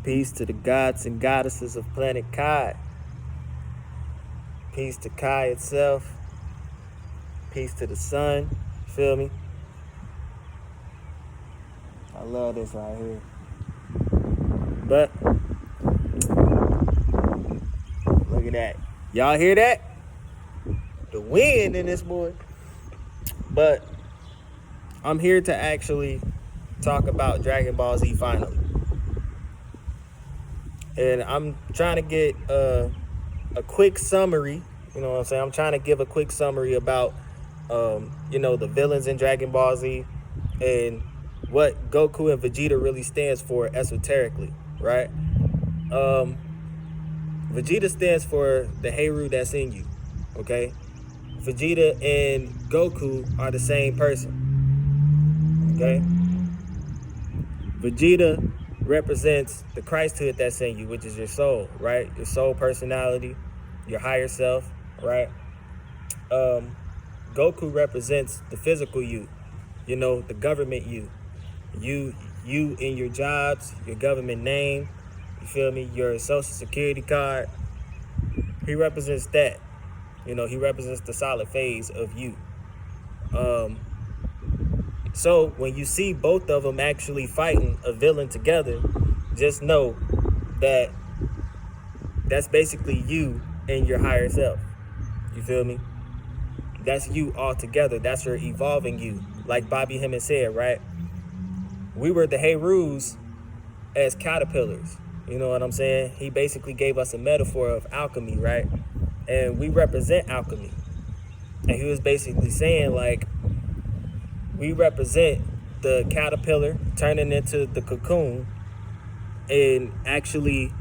Peace to the gods and goddesses of planet Kai. Peace to Kai itself. Peace to the sun. Feel me? I love this right here. But look at that. Y'all hear that? The wind in this boy. But I'm here to actually talk about Dragon Ball Z finally. And I'm trying to get a quick summary. You know what I'm saying? I'm trying to give a quick summary about, the villains in Dragon Ball Z and what Goku and Vegeta really stands for esoterically, right? Vegeta stands for the Heiru that's in you, okay? Vegeta and Goku are the same person, okay? Vegeta represents the Christhood that's in you, which is your soul, right? Your soul personality, your higher self, right? Goku represents the physical you, the government you. You in your jobs, your government name, you feel me? Your social security card. He represents that. He represents the solid phase of you. So when you see both of them actually fighting a villain together, just know that that's basically you and your higher self. You feel me? That's you all together. That's your evolving you. Like Bobby Hemmett said, right? We were the Heirus as caterpillars. You know what I'm saying? He basically gave us a metaphor of alchemy, right? And we represent alchemy. And he was basically saying, like, we represent the caterpillar turning into the cocoon and actually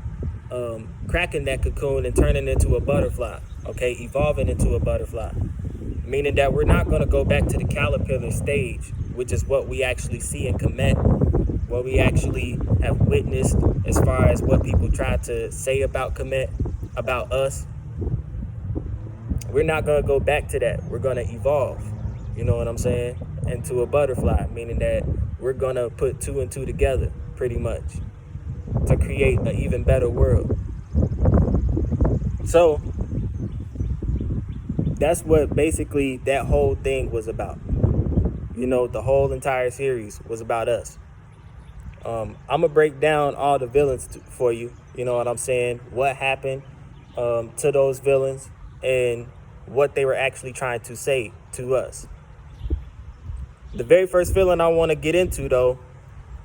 cracking that cocoon and turning into a butterfly, okay? Evolving into a butterfly. Meaning that we're not going to go back to the caterpillar stage, which is what we actually see in Kemet, what we actually have witnessed as far as what people try to say about Kemet, about us. We're not going to go back to that. We're going to evolve, you know what I'm saying, into a butterfly, meaning that we're going to put two and two together, pretty much, to create an even better world. So that's what basically that whole thing was about. The whole entire series was about us. I'm going to break down all the villains for you. You know what I'm saying? What happened to those villains and what they were actually trying to say to us. The very first villain I want to get into, though,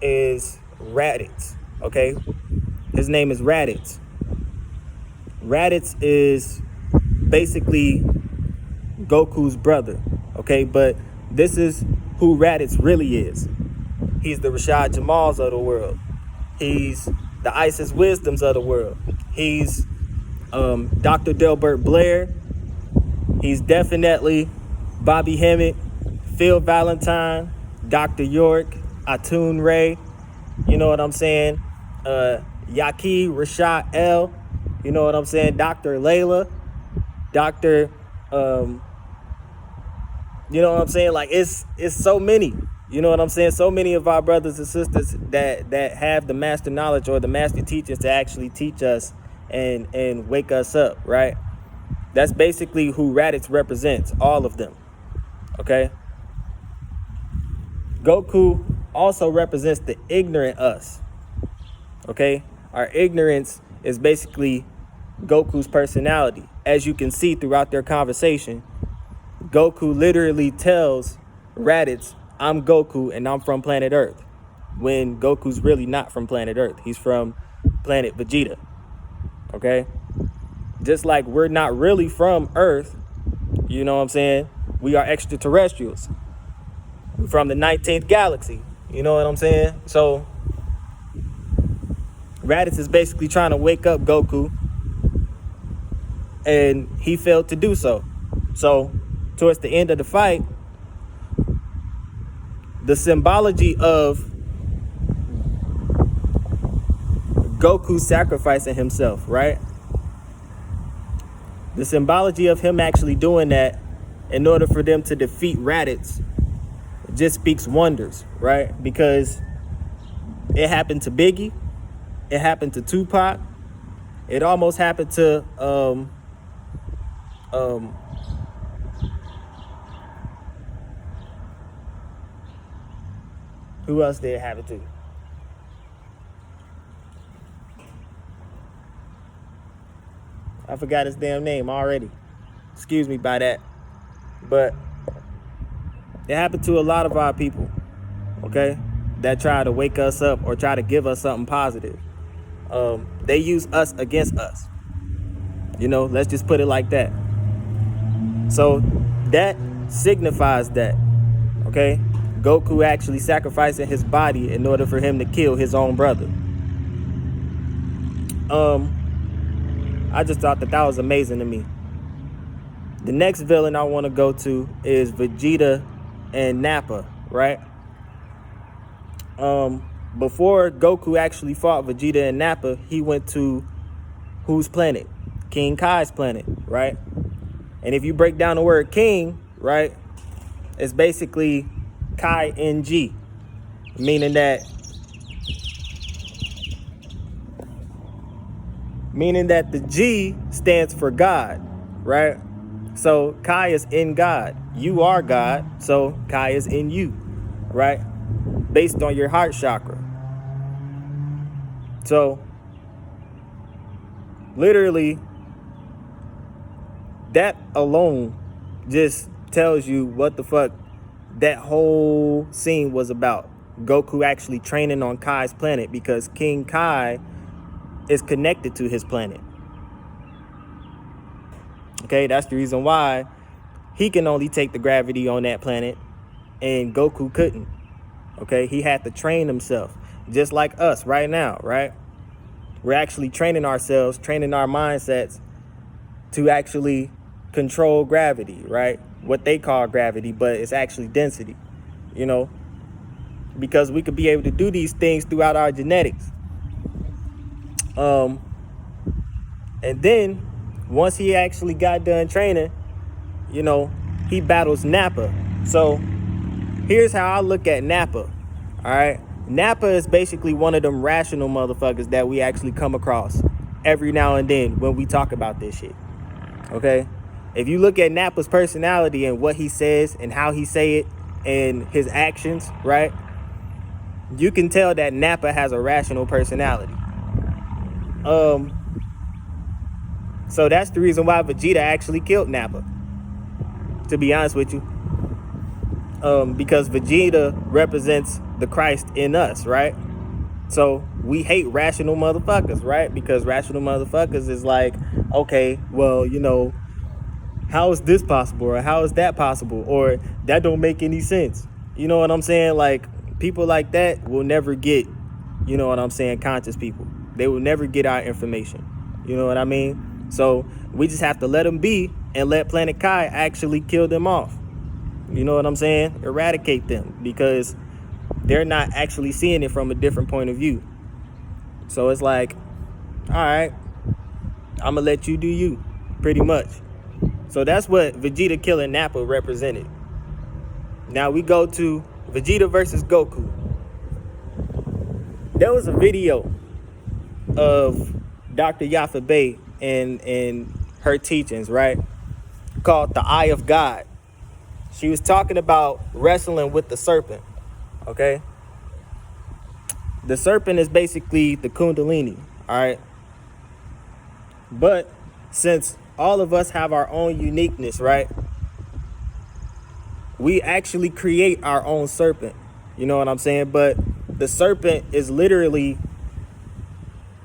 is Raditz, okay? His name is Raditz. Raditz is basically Goku's brother, okay? But this is who Raditz really is. He's the Rashad Jamals of the world. He's the Isis Wisdoms of the world. He's Dr. Delbert Blair. He's definitely Bobby Hemmett, Phil Valentine, Dr. York, Atun Ray. You know what I'm saying? Yaqui Rashad L. You know what I'm saying? Dr. Layla. Dr. You know what I'm saying? Like, it's so many. You know what I'm saying? So many of our brothers and sisters that have the master knowledge or the master teachers to actually teach us and wake us up, right? That's basically who Raditz represents, all of them, okay? Goku also represents the ignorant us, okay? Our ignorance is basically Goku's personality. As you can see throughout their conversation, Goku literally tells Raditz, I'm Goku and I'm from planet Earth, when Goku's really not from planet Earth. He's from planet Vegeta, okay? Just like we're not really from Earth, you know what I'm saying? We are extraterrestrials. We're from the 19th galaxy, you know what I'm saying? So Raditz is basically trying to wake up Goku, and he failed to do so. So towards the end of the fight, the symbology of Goku sacrificing himself, right? The symbology of him actually doing that in order for them to defeat Raditz just speaks wonders, right? Because it happened to Biggie, It happened to Tupac. It almost happened to who else did it happen to? I forgot his damn name already. Excuse me by that. But it happened to a lot of our people, okay, that try to wake us up or try to give us something positive. They use us against us. You know, let's just put it like that. So that signifies that, okay, Goku actually sacrificing his body in order for him to kill his own brother. I just thought that was amazing to me. The next villain I want to go to is Vegeta and Nappa, right? Before Goku actually fought Vegeta and Nappa, he went to whose planet? King Kai's planet, right? And if you break down the word king, right, it's basically Kai NG, meaning that the G stands for God, right? So Kai is in God. You are God, so Kai is in you, right? Based on your heart chakra. So literally, that alone just tells you what the fuck that whole scene was about. Goku actually training on Kai's planet because King Kai is connected to his planet. Okay, that's the reason why he can only take the gravity on that planet and Goku couldn't. Okay, he had to train himself, just like us right now, right? We're actually training ourselves, training our mindsets to actually control gravity, right? What they call gravity, but it's actually density, you know, because we could be able to do these things throughout our genetics. And then once he actually got done training, you know, he battles Nappa. So here's how I look at Nappa. All right. Nappa is basically one of them rational motherfuckers that we actually come across every now and then when we talk about this shit. Okay. If you look at Nappa's personality and what he says and how he say it and his actions, right, you can tell that Nappa has a rational personality. So that's the reason why Vegeta actually killed Nappa, to be honest with you. Because Vegeta represents the Christ in us, right? So we hate rational motherfuckers, right? Because rational motherfuckers is like, okay, well, you know, how is this possible? Or how is that possible? Or that don't make any sense. You know what I'm saying? Like, people like that will never get, you know what I'm saying, conscious people. They will never get our information. You know what I mean? So we just have to let them be and let Planet Kai actually kill them off. You know what I'm saying? Eradicate them, because they're not actually seeing it from a different point of view. So it's like, all right, I'm going to let you do you, pretty much. So that's what Vegeta killing Nappa represented. Now we go to Vegeta versus Goku. There was a video of Dr. Yafa and her teachings, right? Called The Eye of God. She was talking about wrestling with the serpent, okay? The serpent is basically the Kundalini, all right? But since all of us have our own uniqueness, right? We actually create our own serpent, you know what I'm saying? But the serpent is literally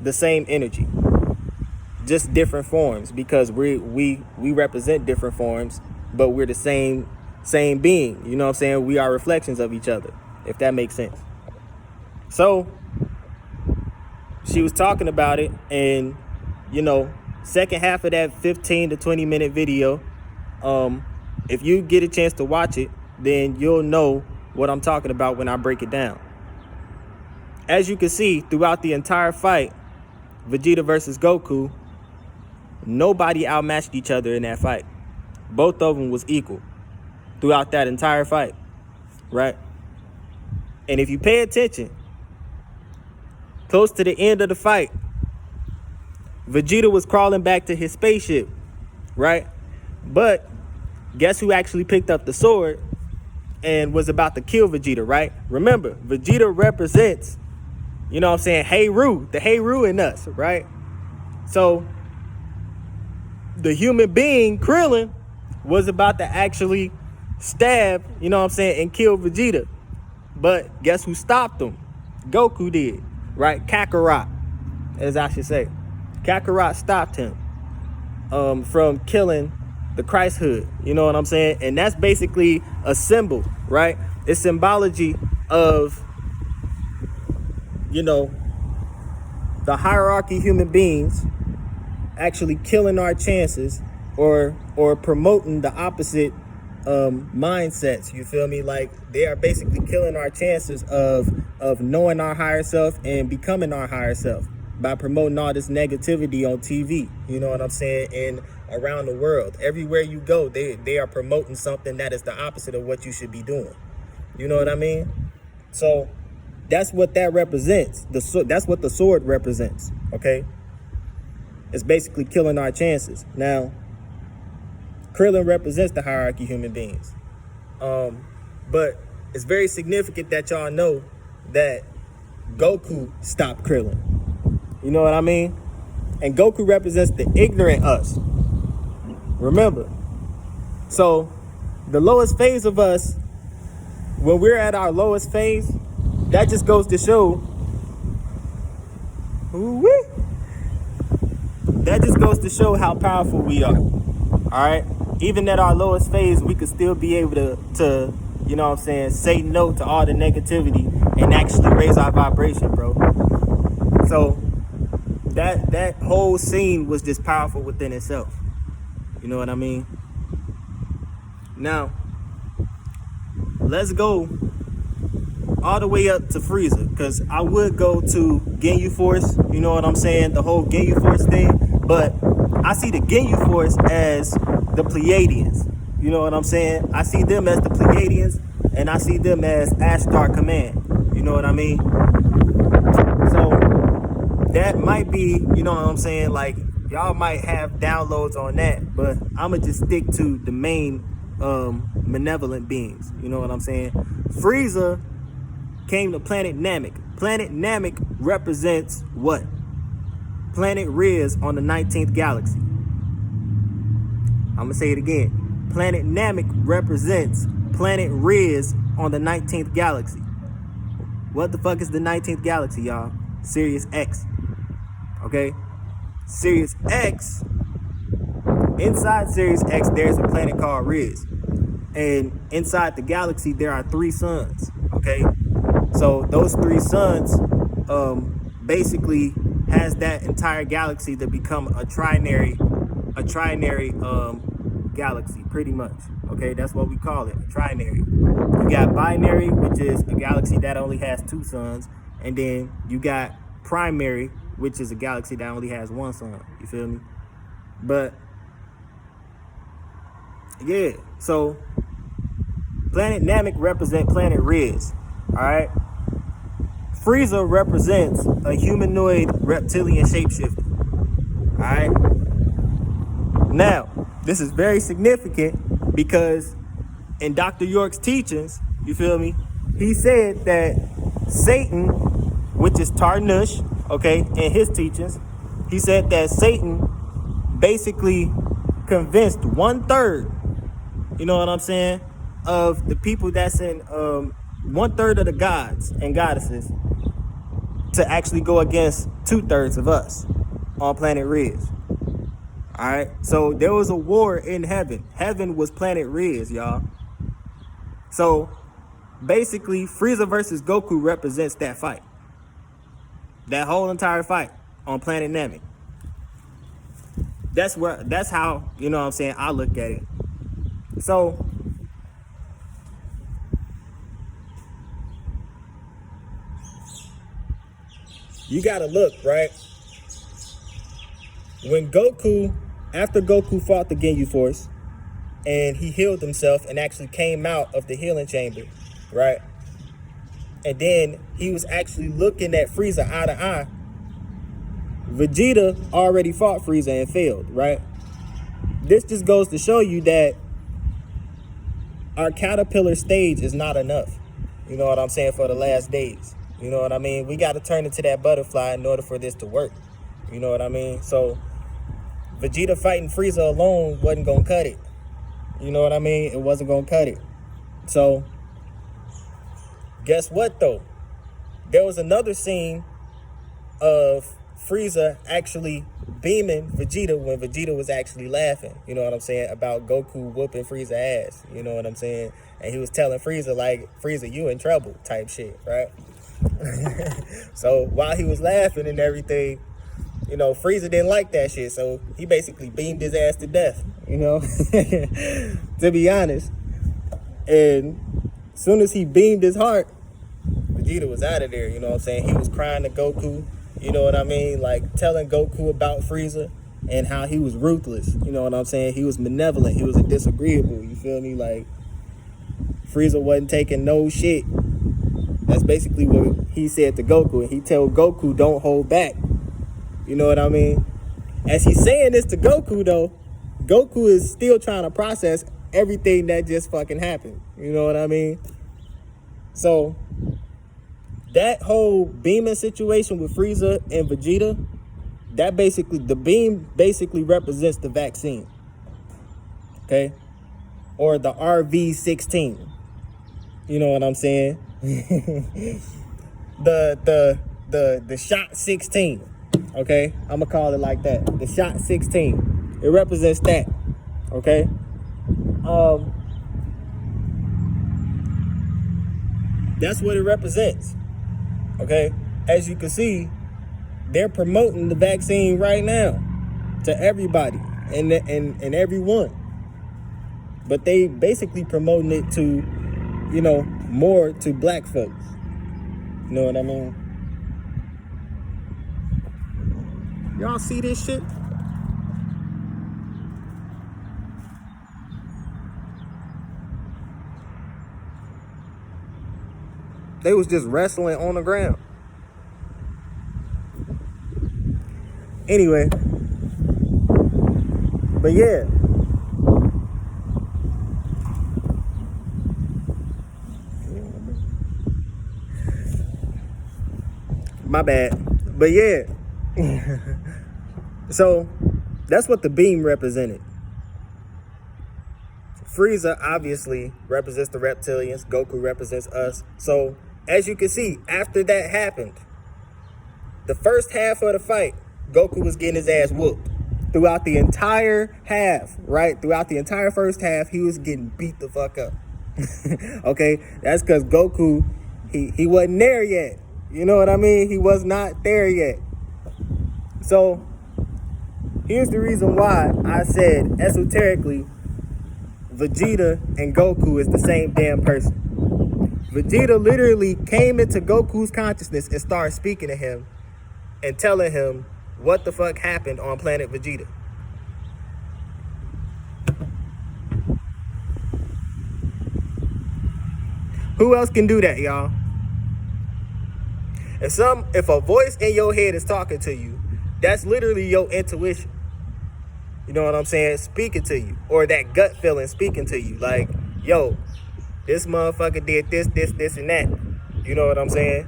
the same energy, just different forms, because we represent different forms, but we're the same being, you know what I'm saying? We are reflections of each other, if that makes sense. So she was talking about it, and you know, second half of that 15 to 20 minute video, if you get a chance to watch it, then you'll know what I'm talking about when I break it down. As you can see, throughout the entire fight, Vegeta versus Goku, nobody outmatched each other in that fight. Both of them was equal throughout that entire fight, right? And if you pay attention, close to the end of the fight, Vegeta was crawling back to his spaceship, right? But guess who actually picked up the sword and was about to kill Vegeta, right? Remember, Vegeta represents, you know what I'm saying, Hey-Ru, the Hey-Ru in us, right? So the human being, Krillin, was about to actually stab, you know what I'm saying, and kill Vegeta. But guess who stopped him? Goku did, right? Kakarot, as I should say. Kakarot stopped him from killing the Christhood, you know what I'm saying? And that's basically a symbol, right? It's symbology of, you know, the hierarchy human beings actually killing our chances or promoting the opposite mindsets, you feel me? Like, they are basically killing our chances of knowing our higher self and becoming our higher self by promoting all this negativity on TV, you know what I'm saying, and around the world. Everywhere you go, they are promoting something that is the opposite of what you should be doing. You know what I mean? So that's what that represents. That's what the sword represents, okay? It's basically killing our chances. Now, Krillin represents the hierarchy human beings. But it's very significant that y'all know that Goku stopped Krillin. You know what I mean? And Goku represents the ignorant us. Remember. So the lowest phase of us, when we're at our lowest phase, that just goes to show, that just goes to show how powerful we are. All right? Even at our lowest phase, we could still be able to, you know what I'm saying, say no to all the negativity and actually raise our vibration, bro. So that whole scene was just powerful within itself. You know what I mean? Now, let's go all the way up to Frieza, because I would go to Ginyu Force, you know what I'm saying, the whole Ginyu Force thing, but I see the Ginyu Force as the Pleiadians, you know what I'm saying? I see them as the Pleiadians, and I see them as Ashtar Command, you know what I mean? So that might be, you know what I'm saying, like, y'all might have downloads on that, but I'ma just stick to the main malevolent beings, you know what I'm saying? Frieza came to Planet Namek. Planet Namek represents what? Planet Riz on the 19th galaxy. I'm gonna say it again. Planet Namek represents Planet Riz on the 19th galaxy. What the fuck is the 19th galaxy, y'all? Sirius X. Okay? Sirius X, inside Sirius X, there's a planet called Riz. And inside the galaxy, there are 3 suns. Okay? So those 3 suns basically has that entire galaxy to become a trinary galaxy, pretty much. Okay, that's what we call it, a trinary. You got binary, which is a galaxy that only has 2 suns, and then you got primary, which is a galaxy that only has 1 sun. You feel me? But yeah, so Planet Namek represents Planet Riz. Alright? Frieza represents a humanoid reptilian shapeshifter. Alright? Now, this is very significant because in Dr. York's teachings, you feel me, he said that Satan, which is Tarnush, okay, in his teachings, he said that Satan basically convinced 1/3, you know what I'm saying, of the people that's in 1/3 of the gods and goddesses to actually go against 2/3 of us on planet Riz. All right, so there was a war in heaven. Heaven was planet Riz, y'all. So basically, Frieza versus Goku represents that fight. That whole entire fight on planet Namek. That's how, you know what I'm saying, I look at it. So you gotta look, right? When Goku, after Goku fought the Ginyu Force and he healed himself and actually came out of the healing chamber, right? and then he was actually looking at Frieza eye to eye, Vegeta already fought Frieza and failed, right? This just goes to show you that our caterpillar stage is not enough. You know what I'm saying? For the last days. You know what I mean? We got to turn into that butterfly in order for this to work. You know what I mean? So Vegeta fighting Frieza alone wasn't going to cut it. You know what I mean? It wasn't going to cut it. So guess what, though? There was another scene of Frieza actually beaming Vegeta when Vegeta was actually laughing, you know what I'm saying, about Goku whooping Frieza ass, you know what I'm saying? And he was telling Frieza, like, Frieza, you in trouble type shit, right? So while he was laughing and everything, you know, Frieza didn't like that shit, so he basically beamed his ass to death, you know, to be honest. And as soon as he beamed his heart, Vegeta was out of there, you know what I'm saying? He was crying to Goku, you know what I mean? Like, telling Goku about Frieza and how he was ruthless, you know what I'm saying? He was malevolent, he was a disagreeable, you feel me? Like, Frieza wasn't taking no shit. That's basically what he said to Goku, and he told Goku, don't hold back, you know what I mean? As he's saying this to Goku, though, Goku is still trying to process everything that just fucking happened, you know what I mean? So that whole beaming situation with Frieza and Vegeta, that basically, the beam basically represents the vaccine, okay? Or the RV-16, you know what I'm saying? the shot 16, okay? I'm gonna call it like that, the shot 16. It represents that, okay? That's what it represents. Okay, as you can see, they're promoting the vaccine right now to everybody and everyone. But they basically promoting it to, you know, more to black folks. You know what I mean? Y'all see this shit? They was just wrestling on the ground. Anyway, but yeah. My bad. But yeah. So that's what the beam represented. Frieza obviously represents the reptilians. Goku represents us. So as you can see, after that happened, the first half of the fight, Goku was getting his ass whooped. Throughout the entire half, right? Throughout the entire first half, he was getting beat the fuck up. Okay? That's because Goku, he wasn't there yet. You know what I mean? He was not there yet. So here's the reason why I said esoterically, Vegeta and Goku is the same damn person. Vegeta literally came into Goku's consciousness and started speaking to him and telling him what the fuck happened on planet Vegeta. Who else can do that, y'all? If a voice in your head is talking to you, that's literally your intuition. You know what I'm saying? Speaking to you. Or that gut feeling speaking to you. Like, yo, this motherfucker did this, and that. You know what I'm saying?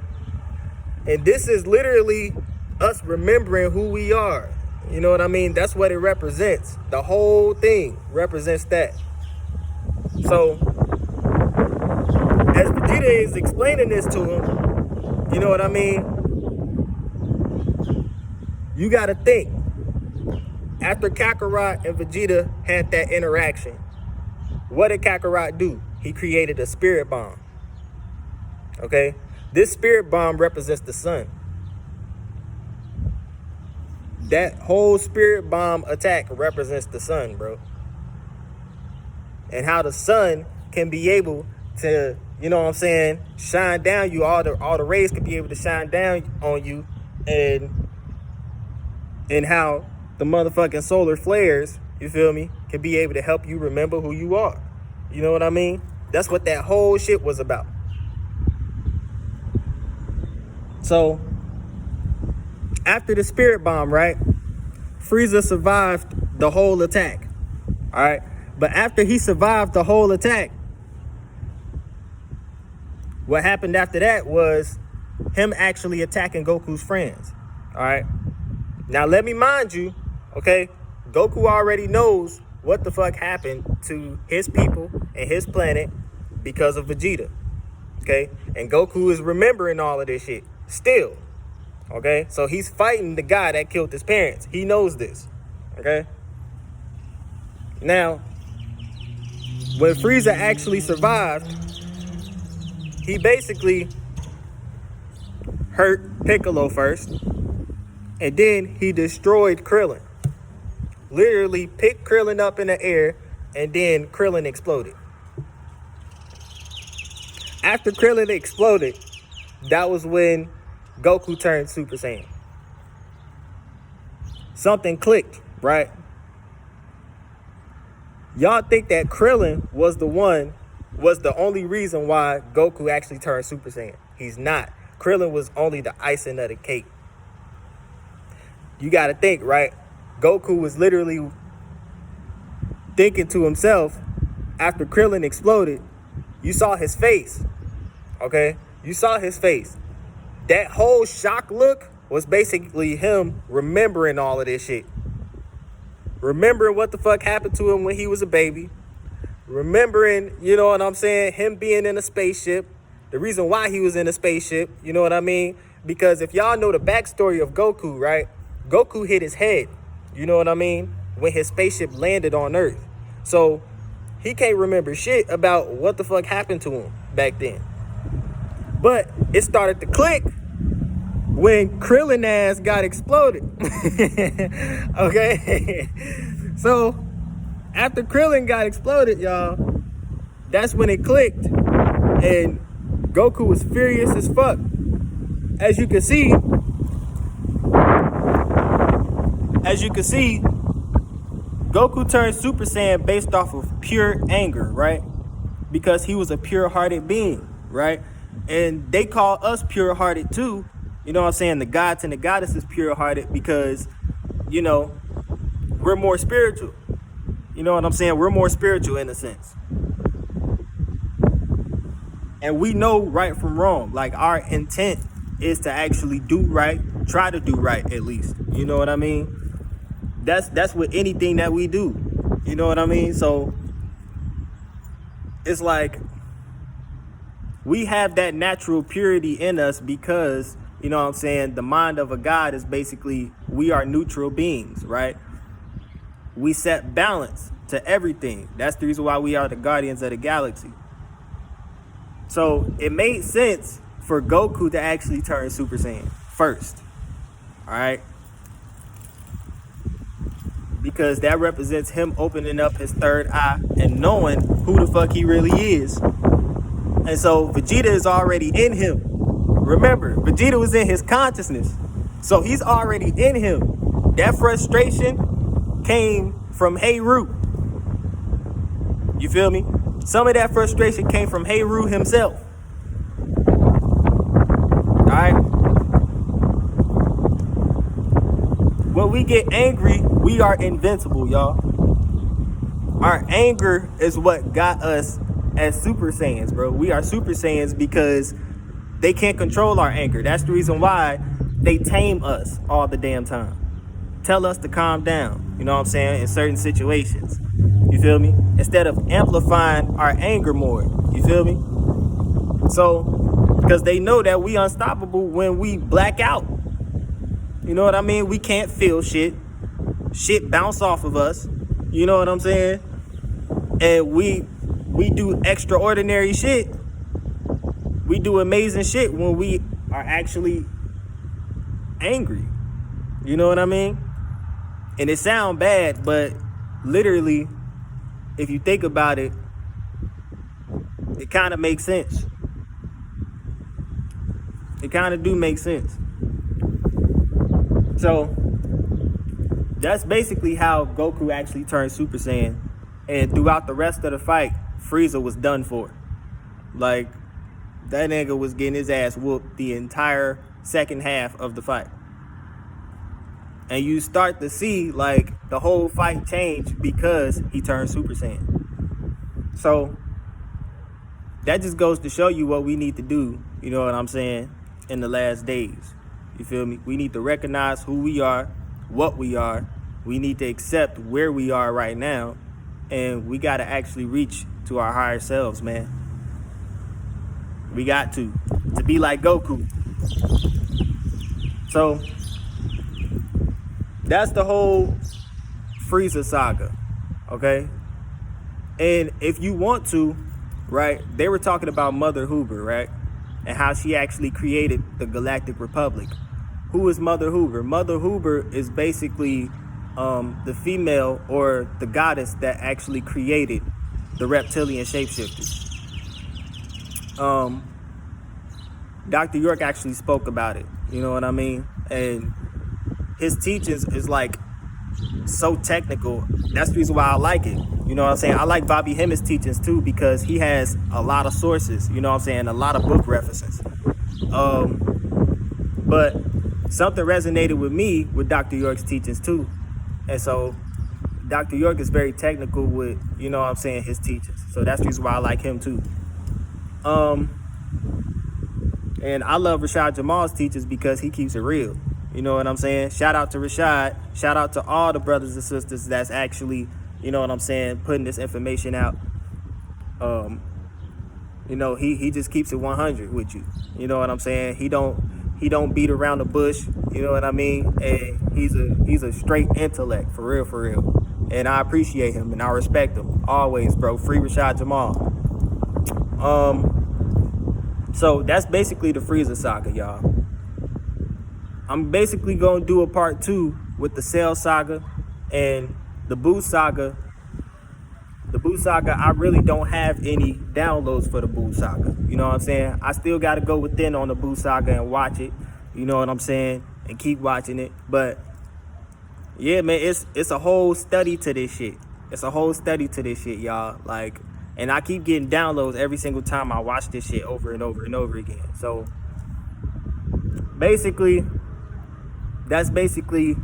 And this is literally us remembering who we are. You know what I mean? That's what it represents. The whole thing represents that. So, as Vegeta is explaining this to him, you know what I mean? You gotta think. After Kakarot and Vegeta had that interaction, what did Kakarot do? He created a spirit bomb. Okay? This spirit bomb represents the sun. That whole spirit bomb attack represents the sun, bro. And how the sun can be able to, you know what I'm saying, shine down you, all the rays can be able to shine down on you, and how the motherfucking solar flares, you feel me, can be able to help you remember who you are. You know what I mean? That's what that whole shit was about. So after the spirit bomb, right, Frieza survived the whole attack. All right. But after he survived the whole attack, what happened after that was him actually attacking Goku's friends. All right. Now, let me mind you, okay, Goku already knows what the fuck happened to his people and his planet because of Vegeta. Okay. And Goku is remembering all of this shit still. Okay. So he's fighting the guy that killed his parents. He knows this. Okay. Now, when Frieza actually survived, he basically hurt Piccolo first, and then he destroyed Krillin. Literally picked Krillin up in the air, and then Krillin exploded. After Krillin exploded, that was when Goku turned Super Saiyan. Something clicked, right? Y'all think that Krillin was the only reason why Goku actually turned Super Saiyan. He's not. Krillin was only the icing of the cake. You got to think, right? Goku was literally thinking to himself after Krillin exploded. You saw his face, okay? You saw his face. That whole shock look was basically him remembering all of this shit. Remembering what the fuck happened to him when he was a baby. Remembering, you know what I'm saying, him being in a spaceship. The reason why he was in a spaceship, you know what I mean? Because if y'all know the backstory of Goku, right? Goku hit his head, you know what I mean? When his spaceship landed on Earth. So he can't remember shit about what the fuck happened to him back then. But it started to click when Krillin ass got exploded. Okay. So after Krillin got exploded, y'all, that's when it clicked. And Goku was furious as fuck. As you can see, Goku turned Super Saiyan based off of pure anger, right? Because he was a pure-hearted being, right? And they call us pure-hearted too. You know what I'm saying? The gods and the goddesses pure-hearted because, you know, we're more spiritual. You know what I'm saying? We're more spiritual in a sense. And we know right from wrong. Like, our intent is to actually do right, try to do right at least. You know what I mean? That's with anything that we do. You know what I mean? So it's like we have that natural purity in us because, you know what I'm saying, the mind of a god is basically we are neutral beings, right? We set balance to everything. That's the reason why we are the guardians of the galaxy. So it made sense for Goku to actually turn Super Saiyan first. All right? Because that represents him opening up his third eye and knowing who the fuck he really is. And so Vegeta is already in him. Remember, Vegeta was in his consciousness. So he's already in him. That frustration came from Heru. You feel me? Some of that frustration came from Heru himself. Alright? When we get angry, we are invincible, y'all. Our anger is what got us as Super Saiyans, bro. We are Super Saiyans because they can't control our anger. That's the reason why they tame us all the damn time. Tell us to calm down, you know what I'm saying, in certain situations. You feel me? Instead of amplifying our anger more. You feel me? So, because they know that we unstoppable when we black out. You know what I mean? We can't feel shit. Shit bounce off of us. You know what I'm saying? And we do extraordinary shit. We do amazing shit when we are actually angry. You know what I mean? And it sounds bad, but literally, if you think about it, it kind of makes sense. It kind of do make sense. So that's basically how Goku actually turned Super Saiyan. And throughout the rest of the fight, Frieza was done for. Like, that nigga was getting his ass whooped the entire second half of the fight. And you start to see like the whole fight change because he turned Super Saiyan. So that just goes to show you what we need to do, you know what I'm saying, in the last days. You feel me? We need to recognize who we are, what we are. We need to accept where we are right now. And we got to actually reach to our higher selves, man. We got to be like Goku. So that's the whole Frieza saga, okay? And if you want to, right, they were talking about Mother Hoover, right? And how she actually created the Galactic Republic. Who is Mother Hoover? Mother Hoover is basically the female or the goddess that actually created the reptilian shapeshifters. Dr. York actually spoke about it, you know what I mean? And his teachings is like so technical. That's the reason why I like it. You know what I'm saying? I like Bobby Hemmitt's teachings too because he has a lot of sources, you know what I'm saying? A lot of book references. But something resonated with me with Dr. York's teachings too. And so Dr. York is very technical with, you know what I'm saying, his teachings. So that's the reason why I like him too. And I love Rashad Jamal's teachings because he keeps it real. You know what I'm saying? Shout out to Rashad. Shout out to all the brothers and sisters that's actually, you know what I'm saying, putting this information out. You know, he just keeps it 100 with you. You know what I'm saying? He don't beat around the bush. You know what I mean? And he's a straight intellect, for real, for real. And I appreciate him and I respect him always, bro. Free Rashad Jamal. So that's basically the Frieza saga, y'all. I'm basically gonna do a part 2 with the Cell saga and the Boo saga. The Boo saga, I really don't have any downloads for the Boo saga. You know what I'm saying? I still gotta go within on the Boo saga and watch it. You know what I'm saying? And keep watching it. But yeah, man, it's a whole study to this shit. It's a whole study to this shit, y'all. Like, and I keep getting downloads every single time I watch this shit over and over and over again. So basically, that's basically,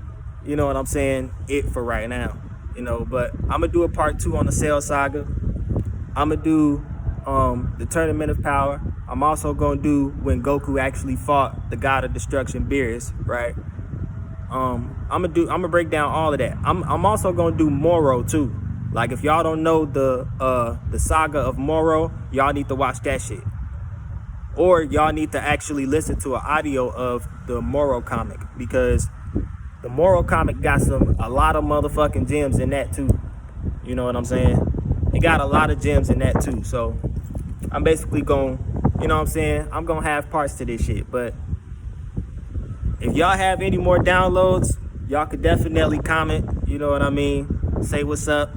you know what I'm saying, it for right now. You know, but I'm gonna do a part 2 on the Cell saga. I'm gonna do the Tournament of Power. I'm also gonna do when Goku actually fought the God of Destruction, Beerus, right? I'm gonna break down all of that. I'm also gonna do Moro too. Like, if y'all don't know the saga of Moro, y'all need to watch that shit. Or y'all need to actually listen to an audio of the Moro comic, because the Moro comic got a lot of motherfucking gems in that too. You know what I'm saying? It got a lot of gems in that too. So I'm basically going, you know what I'm saying, I'm gonna have parts to this shit. But if y'all have any more downloads, y'all could definitely comment, you know what I mean, say what's up.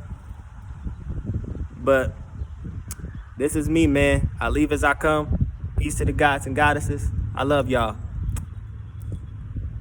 But this is me, man. I leave as I come. Peace to the gods and goddesses. I love y'all.